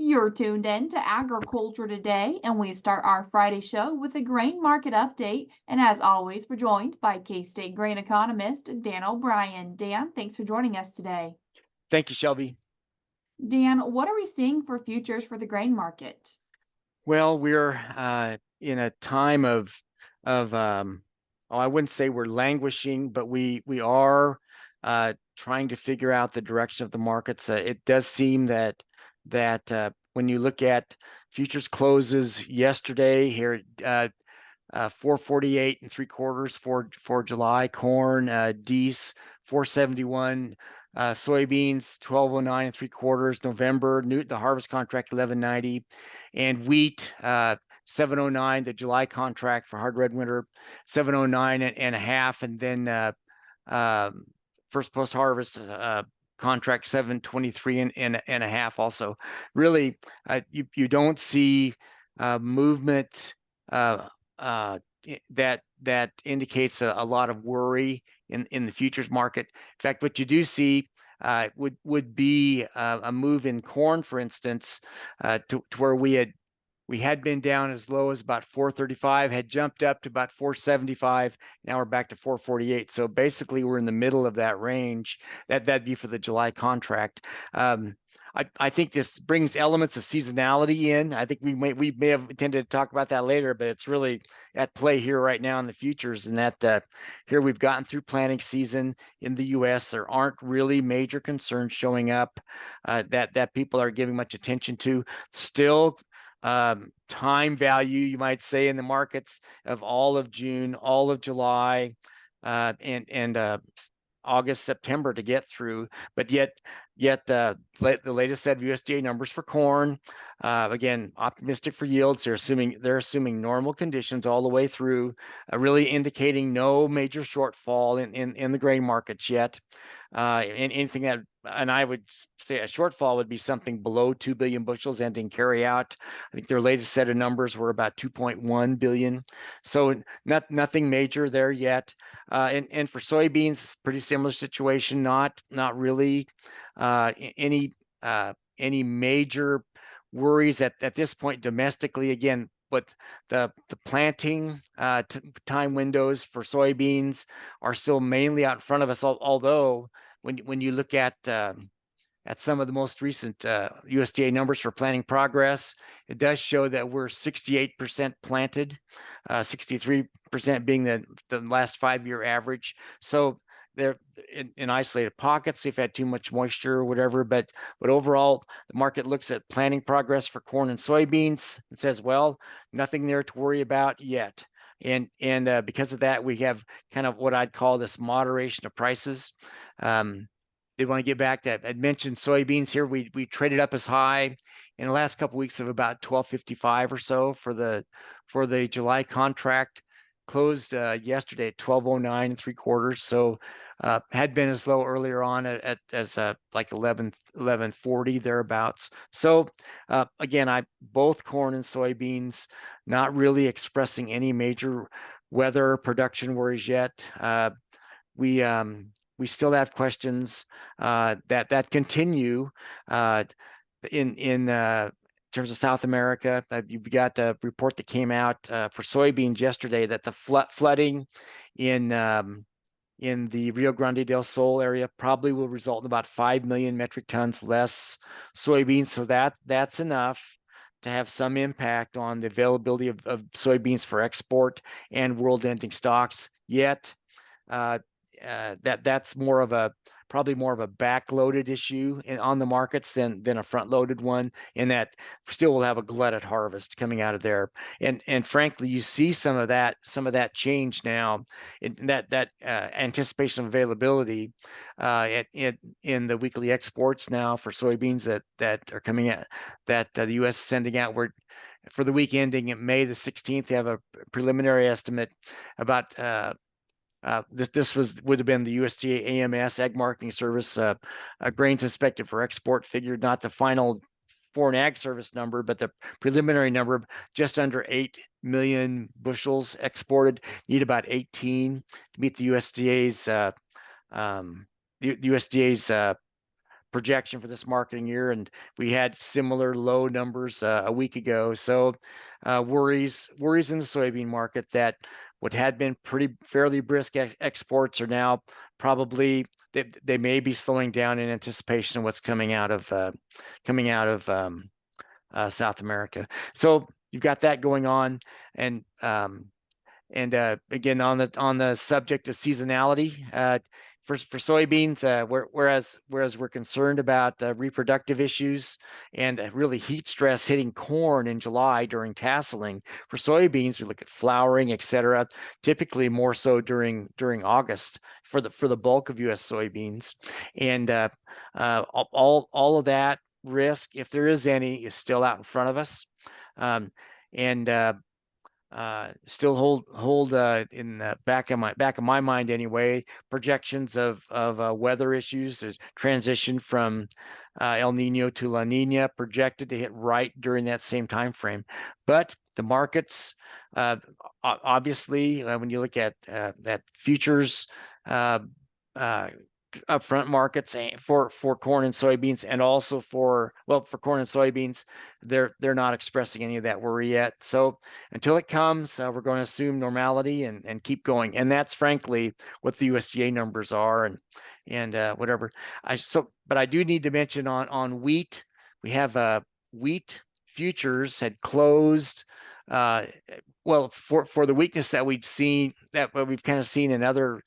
You're tuned in to Agriculture Today, and we start our Friday show with a grain market update. And as always, we're joined by K State grain economist Dan O'Brien. Dan, thanks for joining us today. Thank you, Shelby. Dan, what are we seeing for futures for the grain market? Well, we're in a time of oh, I wouldn't say we're languishing, but we are trying to figure out the direction of the markets. It does seem that when you look at futures closes yesterday here, 448 and three quarters for July corn, Dees 471, soybeans 1209 and three quarters November, the harvest contract 1190, and wheat 709, the July contract for hard red winter 709 and a half, and then first post harvest contract 723 and a half. Also, really, you don't see movement uh, that indicates a lot of worry in the futures market. In fact, what you do see would be a move in corn, for instance, to where we had been down as low as about 435, had jumped up to about 475. Now we're back to 448. So basically, we're in the middle of that range. That'd be for the July contract. I think this brings elements of seasonality in. I think we may have intended to talk about that later, but it's really at play here right now in the futures. And that here we've gotten through planting season in the U.S. There aren't really major concerns showing up that people are giving much attention to. Still, time value, you might say, in the markets of all of June, all of July, and August, September to get through, but yet the latest set of USDA numbers for corn, again, optimistic for yields. They're assuming normal conditions all the way through, really indicating no major shortfall in the grain markets yet. And anything that, and I would say a shortfall would be something below 2 billion bushels ending carry out. I think their latest set of numbers were about 2.1 billion. So nothing major there yet. And for soybeans, pretty similar situation. Not really any major worries at this point domestically. Again, but the planting time windows for soybeans are still mainly out in front of us. Although when you look at some of the most recent USDA numbers for planting progress, it does show that we're 68% planted, 63% being the last 5-year average. So they're in isolated pockets. We've had too much moisture or whatever, but overall, the market looks at planting progress for corn and soybeans and says, well, nothing there to worry about yet. And because of that, we have kind of what I'd call this moderation of prices. Did want to get back to, I'd mentioned soybeans here. We traded up as high in the last couple of weeks of about 1255 or so for the July contract. Closed yesterday at 1209 and three quarters. So had been as low earlier on as like 1140 thereabouts. So again, both corn and soybeans not really expressing any major weather production worries yet. We we still have questions that continue in terms of South America. You've got a report that came out for soybeans yesterday that the flooding in the Rio Grande del Sul area probably will result in about 5 million metric tons less soybeans. So that's enough to have some impact on the availability of soybeans for export and world ending stocks. Yet that's probably more of a backloaded issue on the markets than a front-loaded one, in that still will have a glutted harvest coming out of there. And frankly, you see some of that change now in that anticipation of availability in the weekly exports now for soybeans that are coming out, that the U.S. is sending out. Where for the week ending May the 16th, they have a preliminary estimate about this would have been the USDA AMS Ag Marketing Service grains inspected for export figure, not the final Foreign Ag Service number, but the preliminary number of just under 8 million bushels exported. Need about 18 to meet the USDA's projection for this marketing year, and we had similar low numbers a week ago. So worries in the soybean market that what had been fairly brisk exports are now probably they may be slowing down in anticipation of what's coming out of South America. So you've got that going on, and again, on the subject of seasonality, for soybeans, whereas we're concerned about reproductive issues and really heat stress hitting corn in July during tasseling, for soybeans we look at flowering, etc. Typically more so during August for the bulk of U.S. soybeans, and all of that risk, if there is any, is still out in front of us, and still hold in the back of my mind anyway, projections of weather issues to transition from El Nino to La Nina projected to hit right during that same time frame. But the markets, obviously, when you look at that futures upfront markets for corn and soybeans, and also for corn and soybeans, they're not expressing any of that worry yet. So until it comes, we're going to assume normality and keep going. And that's frankly what the USDA numbers are, and whatever. But I do need to mention on wheat, we have wheat futures had closed. For the weakness that we've seen, that we've kind of seen in other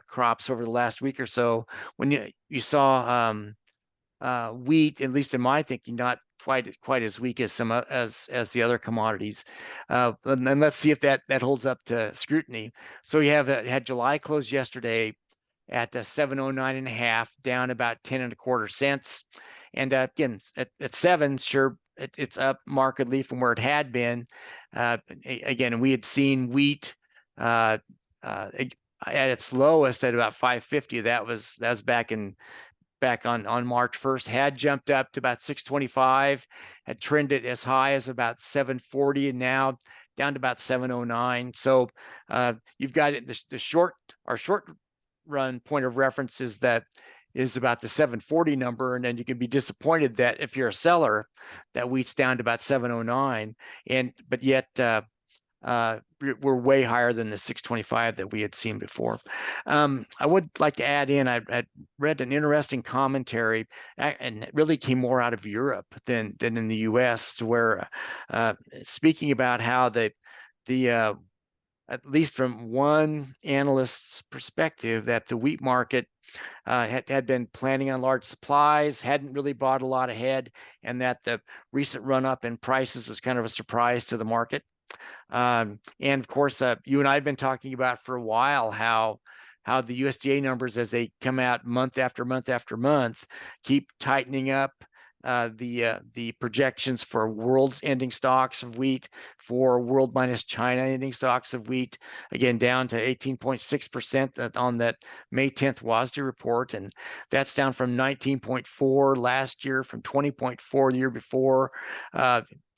crops over the last week or so, when you saw wheat, at least in my thinking, not quite as weak as as the other commodities. And let's see if that holds up to scrutiny. So you had July close yesterday at 709.5, down about 10.25 cents. And again, at 7, sure, it's up markedly from where it had been. Again, we had seen wheat at its lowest at about 550. That was back on March 1st, had jumped up to about 625, had trended as high as about 740, and now down to about 709. So you've got it. Our short run point of reference is about the 740 number, and then you can be disappointed that if you're a seller, that wheat's down to about 709, but yet we're way higher than the 625 that we had seen before. I would like to add in, I read an interesting commentary, and it really came more out of Europe than in the US, where speaking about how the at least from one analyst's perspective, that the wheat market had been planning on large supplies, hadn't really bought a lot ahead, and that the recent run up in prices was kind of a surprise to the market. And of course, you and I have been talking about for a while how the USDA numbers, as they come out month after month after month, keep tightening up the projections for world's ending stocks of wheat, for world minus China ending stocks of wheat, again down to 18.6% on that May 10th WASDE report, and that's down from 19.4 last year, from 20.4 the year before,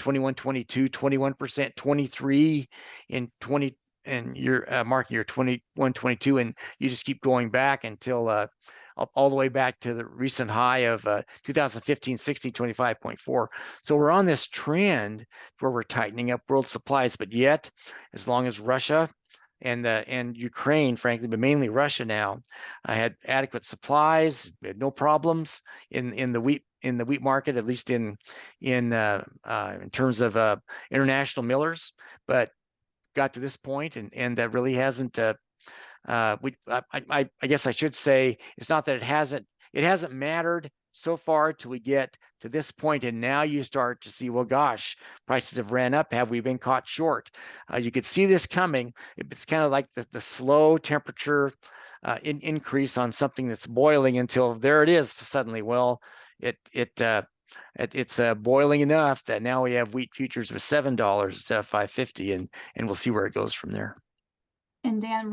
21, 22, 21%, 23 in 20 and you're marking your 21, 22, and you just keep going back until all the way back to the recent high of 2015, 16, 25.4. So we're on this trend where we're tightening up world supplies, but yet, as long as Russia and Ukraine, frankly, but mainly Russia now, had adequate supplies, we had no problems in the wheat market, at least in terms of international millers, but got to this point, and that really hasn't. I guess I should say, it's not that it hasn't mattered so far till we get to this point, and now you start to see, well, gosh, prices have ran up. Have we been caught short? You could see this coming. It's kind of like the slow temperature increase on something that's boiling until there it is suddenly. Well, it's boiling enough that now we have wheat futures with $7 instead of 550, and we'll see where it goes from there. And Dan,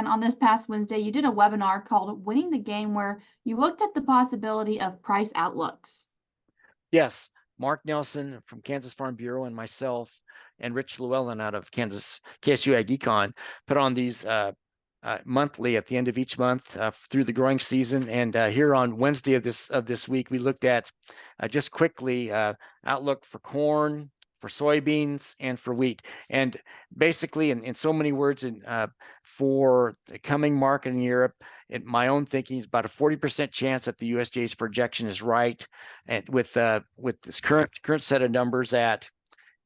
on this past Wednesday, you did a webinar called Winning the Game, where you looked at the possibility of price outlooks. Yes, Mark Nelson from Kansas Farm Bureau and myself and Rich Llewellyn out of KSU Ag Econ put on these monthly at the end of each month through the growing season. And here on Wednesday of this week, we looked at just quickly outlook for corn, for soybeans, and for wheat. And basically, in so many words, for the coming market in Europe, in my own thinking, is about a 40% chance that the USDA's projection is right, and with this current set of numbers at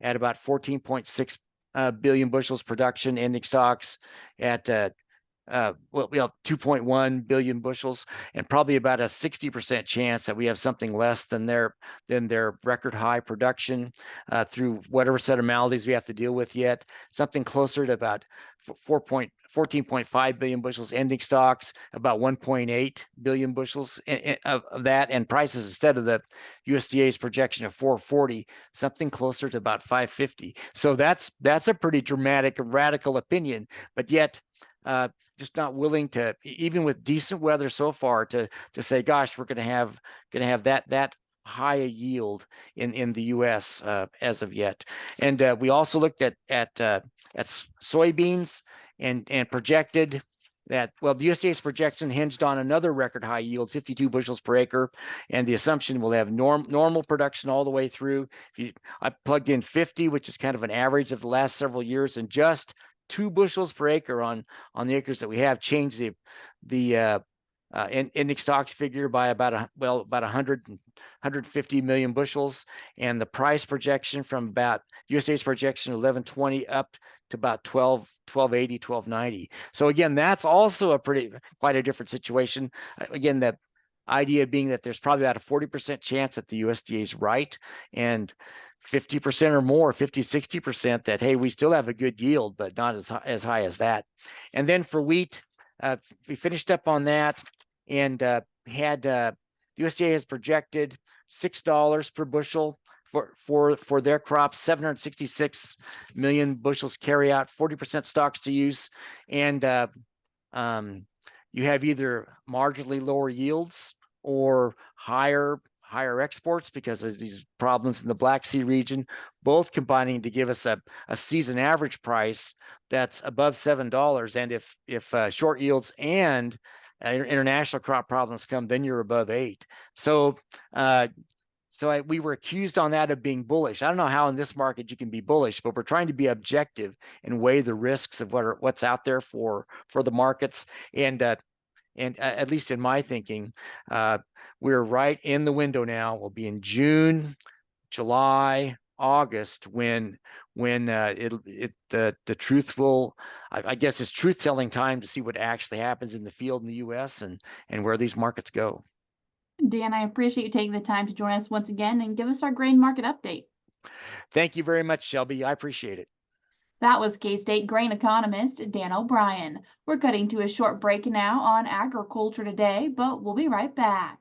about 14.6 billion bushels production, ending stocks at 2.1 billion bushels, and probably about a 60% chance that we have something less than their record high production through whatever set of maladies we have to deal with yet. Something closer to about 14.5 billion bushels ending stocks, about 1.8 billion bushels of that, and prices instead of the USDA's projection of 440, something closer to about 550. So that's a pretty dramatic, radical opinion, but yet just not willing to, even with decent weather so far, to say, gosh, we're going to have that high a yield in the U.S. As of yet. And we also looked at soybeans and projected that, well, the USDA's projection hinged on another record high yield, 52 bushels per acre, and the assumption we'll have normal production all the way through. I plugged in 50, which is kind of an average of the last several years, and just 2 bushels per acre on the acres that we have, changed the ending stocks figure by about 150 million bushels, and the price projection from about USDA's projection 1120 up to about 1280, 1290. So again, that's also quite a different situation. Again, the idea being that there's probably about a 40% chance that the USDA is right, and 50% or more, 50, 60% that, hey, we still have a good yield, but not as high as that. And then for wheat, we finished up on that, and had the USDA has projected $6 per bushel for their crops, 766 million bushels carry out, 40% stocks to use, and you have either marginally lower yields or higher exports because of these problems in the Black Sea region, both combining to give us a season average price that's above $7. And if short yields and international crop problems come, then you're above 8. So we were accused on that of being bullish. I don't know how in this market you can be bullish, but we're trying to be objective and weigh the risks of what's out there for the markets. And at least in my thinking, we're right in the window now. We'll be in June, July, August when the truth will, I guess it's truth-telling time to see what actually happens in the field in the U.S. and where these markets go. Dan, I appreciate you taking the time to join us once again and give us our grain market update. Thank you very much, Shelby. I appreciate it. That was K-State grain economist Dan O'Brien. We're cutting to a short break now on Agriculture Today, but we'll be right back.